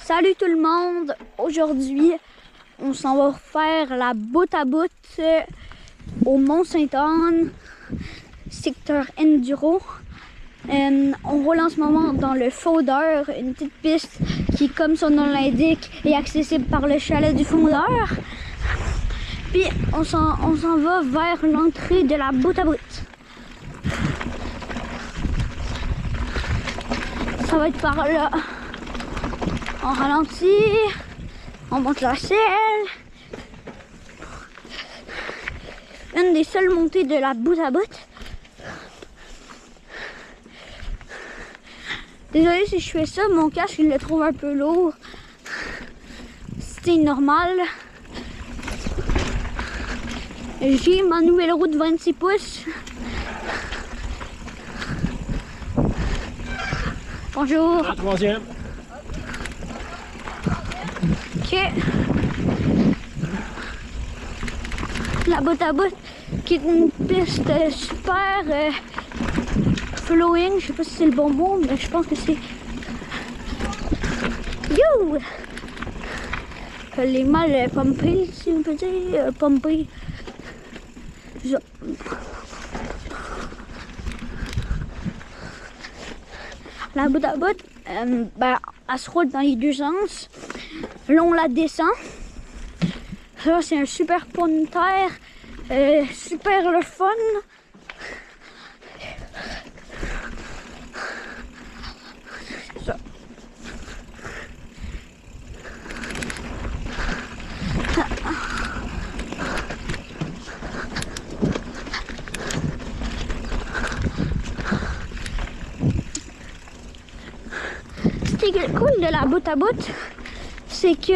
Salut tout le monde! Aujourd'hui, on s'en va faire la bout à bout au Mont-Sainte-Anne, secteur Enduro. On roule en ce moment dans le Fondeur, une petite piste qui, comme son nom l'indique, est accessible par le chalet du Fondeur. Puis on s'en va vers l'entrée de la bout à bout. Ça va être par là. On ralentit, on monte la selle. Une des seules montées de la bout à bout. Désolée si je fais ça, mon casque je le trouve un peu lourd. C'est normal. J'ai ma nouvelle roue de 26 pouces. Bonjour. La troisième. Ok. La bout à bout qui est une piste super flowing. Je sais pas si c'est le bon mot, mais je pense que c'est. You! Les mal pompés, si on peut dire, pompés. Ça. La bout à bout, elle se roule dans les deux sens. Là, on la descend. Ça, c'est un super pont de terre. Super le fun. Ça. Ce qui est cool de la bout à bout, c'est que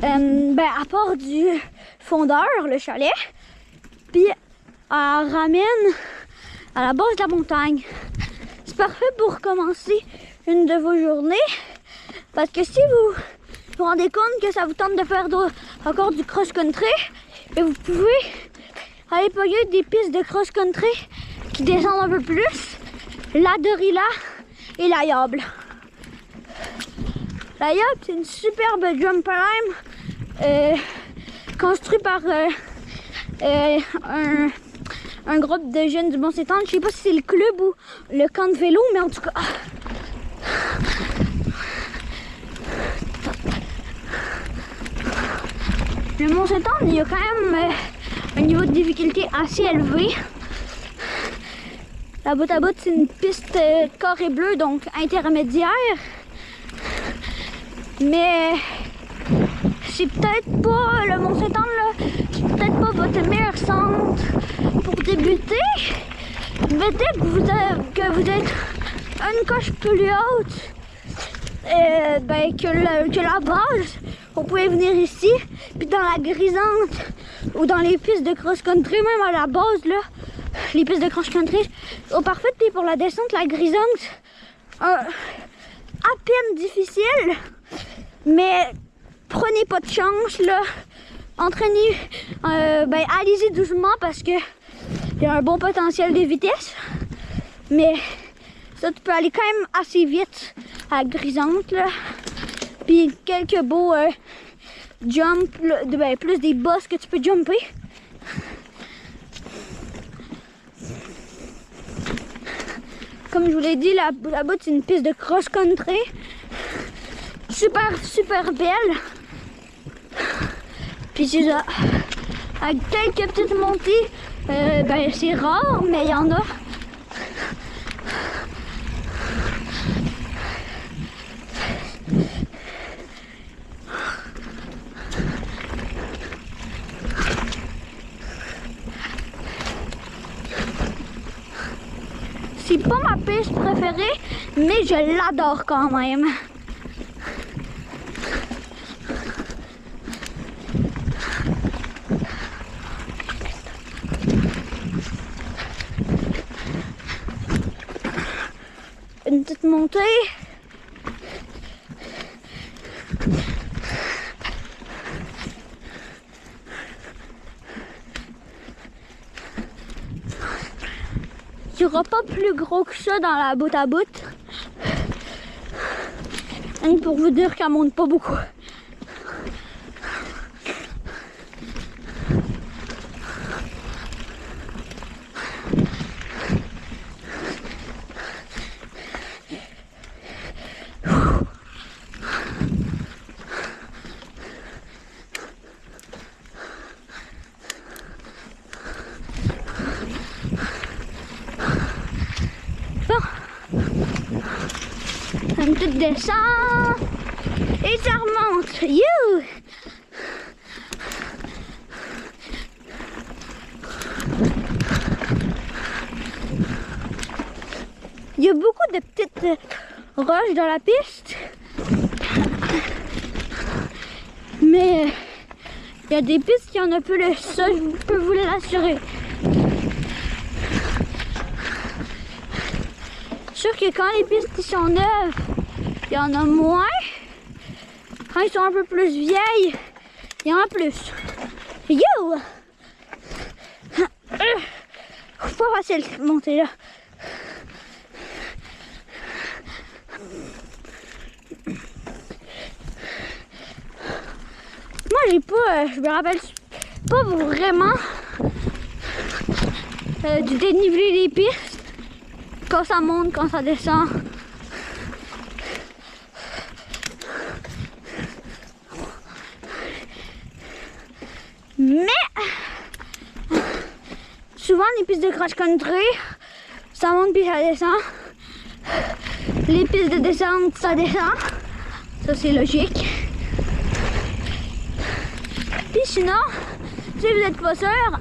à part du Fondeur, le chalet, puis elle ramène à la base de la montagne. C'est parfait pour commencer une de vos journées, parce que si vous vous rendez compte que ça vous tente de faire encore du cross-country, et vous pouvez aller pogner des pistes de cross-country qui descendent un peu plus, la Dorila et la Yable. La Yable, c'est une superbe jump climb construit par un groupe de jeunes du Mont-Sainte-Anne. Je sais pas si c'est le club ou le camp de vélo, mais en tout cas. Le Mont-Sainte-Anne, il y a quand même un niveau de difficulté assez élevé. La bout à bout, c'est une piste carré bleu, donc intermédiaire. Mais c'est peut-être pas le Mont-Sainte-Anne, là, c'est peut-être pas votre meilleur centre pour débuter. Mais dès que vous êtes une coche plus haute que la base, vous pouvez venir ici. Puis dans la grisante ou dans les pistes de cross-country, même à la base, là, les pistes de cross-country sont parfaites. Puis pour la descente, la grisante, à peine difficile. Mais prenez pas de chance, là. Entraînez, allez-y doucement parce que il y a un bon potentiel de vitesse. Mais ça, tu peux aller quand même assez vite à la grisante, là. Puis quelques beaux jumps, plus des bosses que tu peux jumper. Comme je vous l'ai dit, la bout c'est une piste de cross-country. Super belle. Puis c'est ça. Avec quelques petites montées, c'est rare, mais il y en a. C'est pas ma piste préférée, mais je l'adore quand même. Une petite montée. Il n'y aura pas plus gros que ça dans la bout à bout. Rien que pour vous dire qu'elle monte pas beaucoup. Une petite descente et ça remonte. You! Il y a beaucoup de petites roches dans la piste, mais il y a des pistes qui en a plus, ça je peux vous l'assurer. C'est sûr que quand les pistes qui sont neuves, il y en a moins. Quand ils sont un peu plus vieilles, il y en a plus. Yo! Pas facile de monter là. Moi j'ai pas, je me rappelle pas vraiment du dénivelé des pistes. Quand ça monte, quand ça descend. Mais souvent les pistes de cross-country, ça monte puis ça descend. Les pistes de descente, ça descend. Ça c'est logique. Puis sinon, si vous n'êtes pas sûr,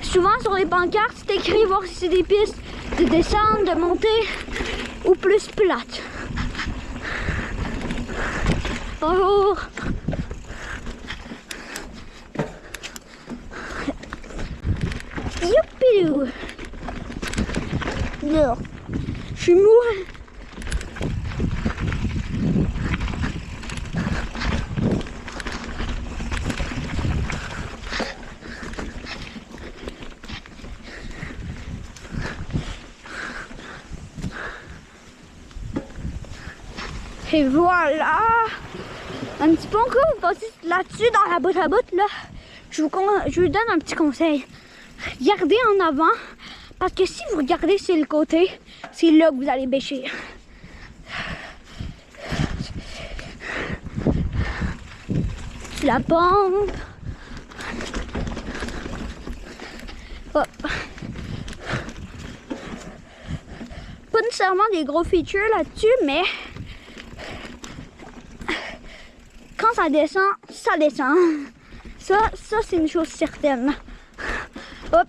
souvent sur les pancartes, c'est écrit voir si c'est des pistes de descente, de montée ou plus plates. Bonjour. Youpidou. Non, je suis mou. Et voilà, un petit peu encore, vous passez là-dessus dans la botte à botte là. Je vous donne un petit conseil. Regardez en avant, parce que si vous regardez sur le côté, c'est là que vous allez bêcher. La pompe. Hop. Pas nécessairement des gros features là-dessus, mais quand ça descend, ça descend. Ça c'est une chose certaine. Hop.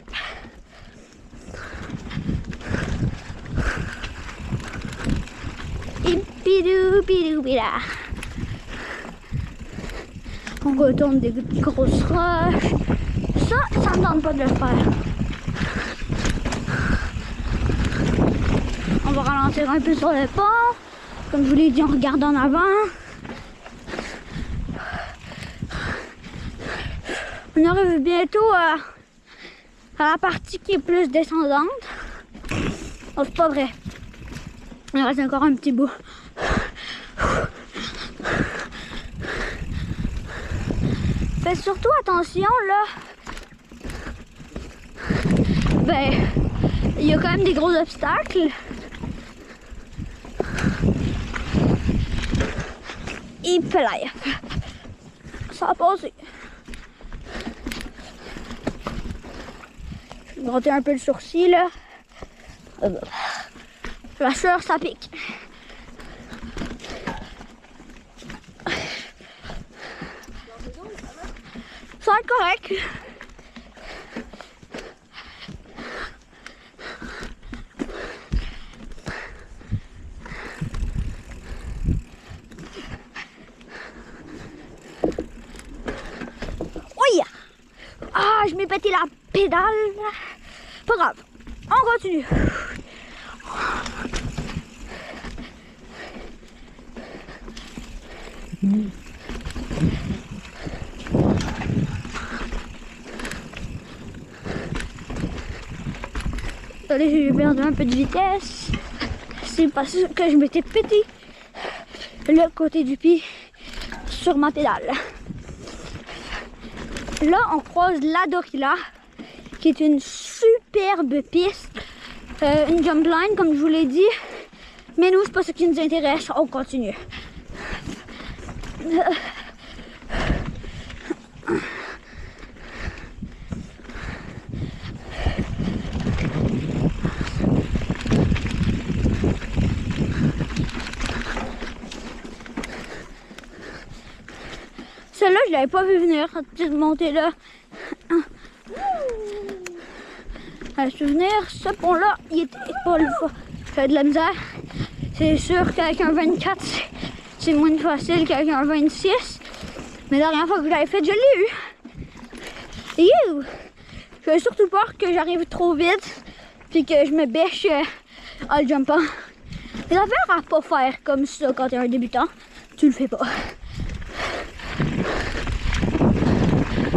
Et pidou pidou pida. On retourne des grosses roches. Ça me tente pas de le faire. On va ralentir un peu sur le pont. Comme je vous l'ai dit, on regarde en avant. On arrive bientôt à la partie qui est plus descendante. Oh, c'est pas vrai. Il reste encore un petit bout. Faites surtout attention là. Ben, il y a quand même des gros obstacles. Et là, ça a passé. Je vais gratter un peu le sourcil là. La sueur, ça pique. Ça va être correct. Oui! Ah, je m'ai pété la pédale. Pas grave. On continue. Allez, j'ai perdu un peu de vitesse. C'est parce que je m'étais pété le côté du pied sur ma pédale. Là, on croise la Dorila, qui est une superbe piste, une jump line, comme je vous l'ai dit. Mais nous, c'est pas ce qui nous intéresse, on continue. Celle-là, je l'avais pas vu venir, cette petite montée-là. À souvenir, ce pont-là, il était pas le fun. Fait de la misère. C'est sûr qu'avec un 24, c'est moins facile qu'avec un 26. Mais la dernière fois que je l'avais fait, je l'ai eu. You! J'ai surtout peur que j'arrive trop vite puis que je me bêche en le jumpant. Les affaires à pas faire comme ça quand t'es un débutant, tu le fais pas.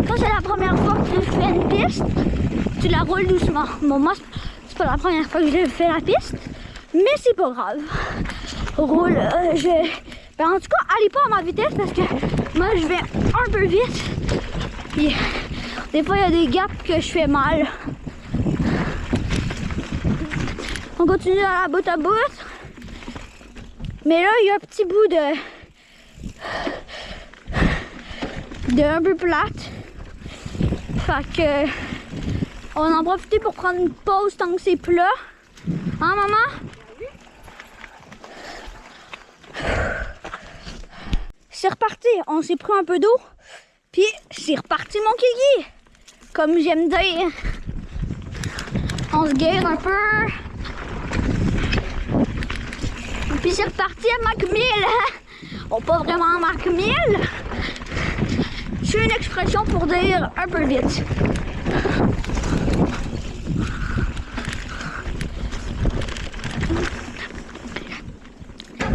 Quand c'est la première fois que tu fais une piste, tu la roules doucement. Bon, moi, c'est pas la première fois que je fais la piste, mais c'est pas grave. Roule, ben, en tout cas, allez pas à ma vitesse parce que moi, je vais un peu vite. Puis, des fois, il y a des gaps que je fais mal. On continue à la bout à bout. Mais là, il y a un petit bout de un peu plate. Fait que on en a profité pour prendre une pause tant que c'est plat. Hein, maman? C'est reparti. On s'est pris un peu d'eau. Puis c'est reparti mon kiki. Comme j'aime dire. On se guère un peu. Puis c'est reparti à Mach 1000. Bon, pas vraiment Mach 1000. C'est une expression pour dire un peu vite.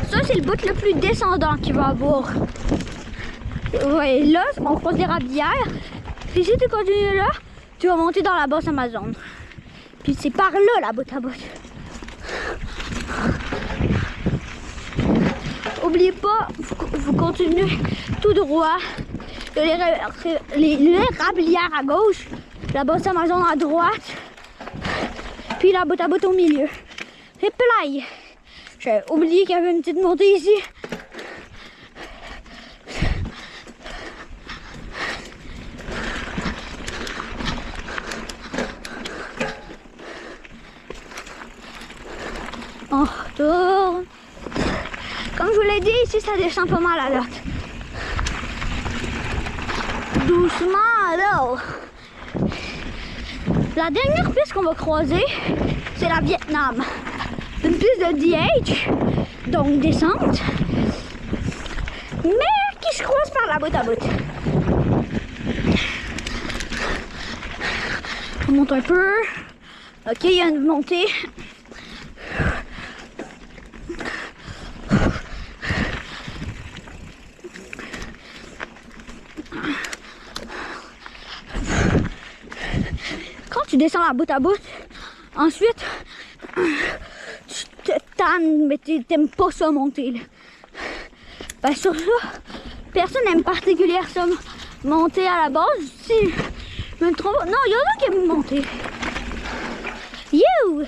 Ça, c'est le bout le plus descendant qu'il va avoir. Ouais, là, on croise les rabières. Puis si tu continues là, tu vas monter dans la basse Amazon. Puis c'est par là, la bout à bout. Oubliez pas, vous continuez tout droit. Les rablières à gauche, la basse Amazon à droite, puis la bout à bout au milieu. Et play. J'ai oublié qu'il y avait une petite montée ici. On retourne. Comme je vous l'ai dit, ici ça descend pas mal à l'autre. Doucement là. La dernière piste qu'on va croiser, c'est la Vietnam. Une piste de DH, donc descente, mais qui se croise par la bout à bout. On monte un peu. Ok, il y a une montée. Quand tu descends la bout à bout, ensuite tu te tannes, mais tu n'aimes pas ça monter. Là. Ben, sur ça, personne n'aime particulièrement ça monter à la base. Si je me trompe, non, il y en a qui aiment monter. You!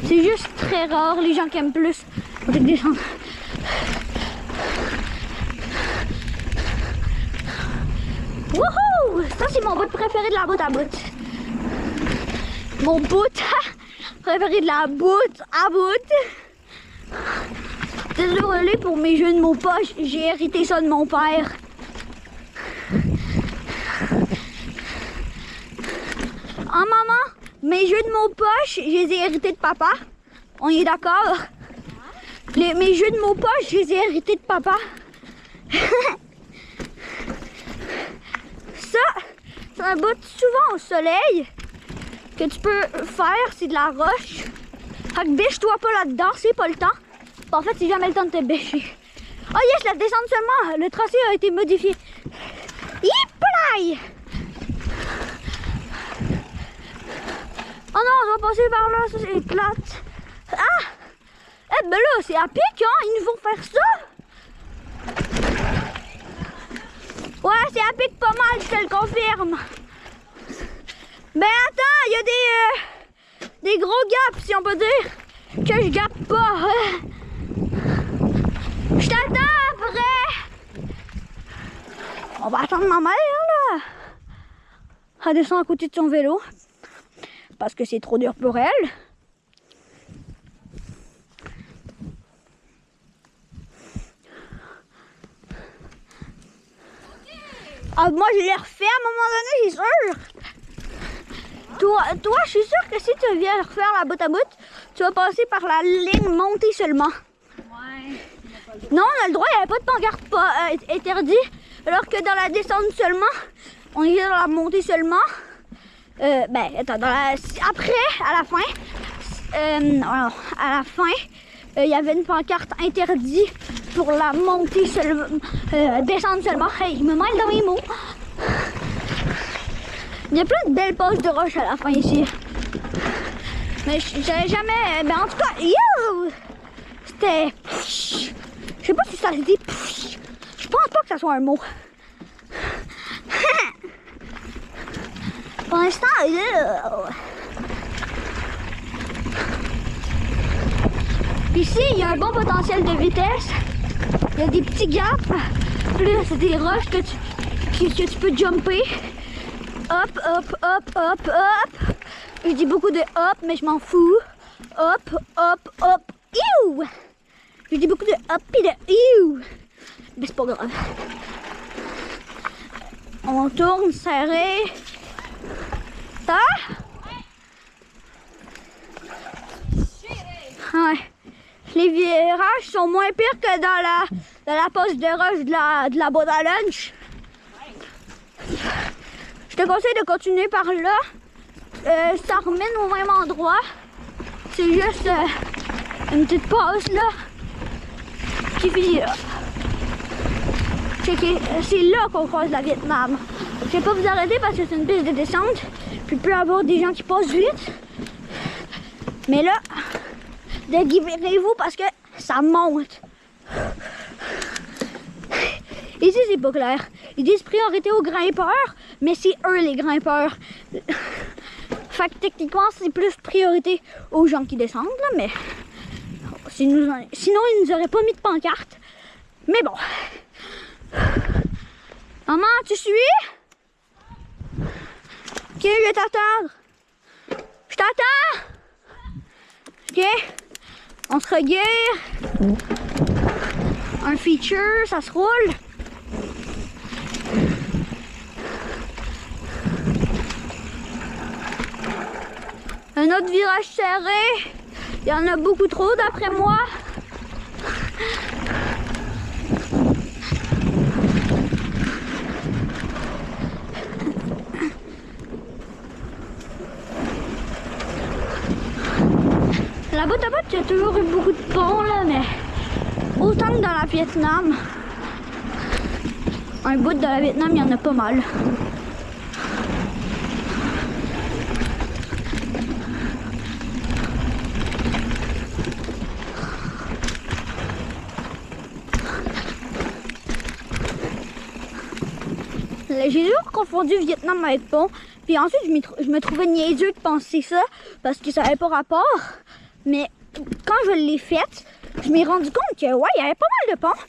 C'est juste très rare les gens qui aiment plus monter que descendre. Wouhou! Ça, c'est mon bout préféré de la bout à bout. Mon bout préféré de la bout à bout. Désolé pour mes jeux de mots poches, j'ai hérité ça de mon père. En maman, mes jeux de mots poches, je les ai hérités de papa. On est d'accord? Mes jeux de mots poches, je les ai hérités de papa. Ça, c'est un bout souvent au soleil que tu peux faire, c'est de la roche. Fait que bêche-toi pas là-dedans, c'est pas le temps. En fait, c'est jamais le temps de te bêcher. Oh yes, la descente seulement, le tracé a été modifié. Yippalaï! Oh non, on doit passer par là, ça c'est plate. Ah! Eh ben là, c'est à pic, hein? Ils nous font faire ça! Ouais, c'est à pic pas mal, je te le confirme. Ben attends, il y a des gros gaps, si on peut dire, que je gappe pas. Je t'attends après. On va attendre ma mère, là. Elle descend à côté de son vélo, parce que c'est trop dur pour elle. Ah, moi, je l'ai refait à un moment donné, c'est sûr. Toi, je suis sûre que si tu viens refaire la bout à bout, tu vas passer par la ligne montée seulement. Ouais. Non, on a le droit, il n'y avait pas de pancarte interdit. Alors que dans la descente seulement, on est dans la montée seulement. Ben, attends, après, à la fin, il y avait une pancarte interdite pour la montée seulement, descendre seulement. Hey, il me mêle dans mes mots. Il y a plein de belles poses de roche à la fin ici. Mais j'avais jamais... Ben en tout cas, yo! C'était... Je sais pas si ça se dit... Je pense pas que ça soit un mot. Pour l'instant, ici, il y a un bon potentiel de vitesse. Il y a des petits gaps. Puis là, c'est des roches que tu peux jumper. Hop, hop, hop, hop, hop. Je dis beaucoup de hop, mais je m'en fous. Hop, hop, hop. Iou! Je dis beaucoup de hop et de iou. Mais c'est pas grave. On tourne serré. Ça? Ouais. Les virages sont moins pires que dans la poste de roche de la boîte à lunch. Je te conseille de continuer par là. Ça remène au même endroit. C'est juste une petite passe là qui finit là. C'est là qu'on croise la Vietnam. Je vais pas vous arrêter parce que c'est une piste de descente. Puis il peut y avoir des gens qui passent vite. Mais là, déguisez-vous parce que ça monte. Ici, c'est pas clair. Ils disent priorité aux grimpeurs, mais c'est eux les grimpeurs. Fait que techniquement, c'est plus priorité aux gens qui descendent, là, mais sinon, ils nous auraient pas mis de pancarte. Mais bon. Maman, tu suis? Ok, je vais t'attendre. Je t'attends. Ok. On se reguère. Un feature, ça se roule. Un autre virage serré. Il y en a beaucoup trop d'après moi. La botte à botte, il y a toujours eu beaucoup de ponts là, mais autant que dans la Vietnam. Un bout de la Vietnam, il y en a pas mal. J'ai toujours confondu Vietnam avec pont. Puis ensuite, je me trouvais niaiseux de penser ça parce que ça n'avait pas rapport. Mais quand je l'ai faite, je m'ai rendu compte que ouais, il y avait pas mal de ponts.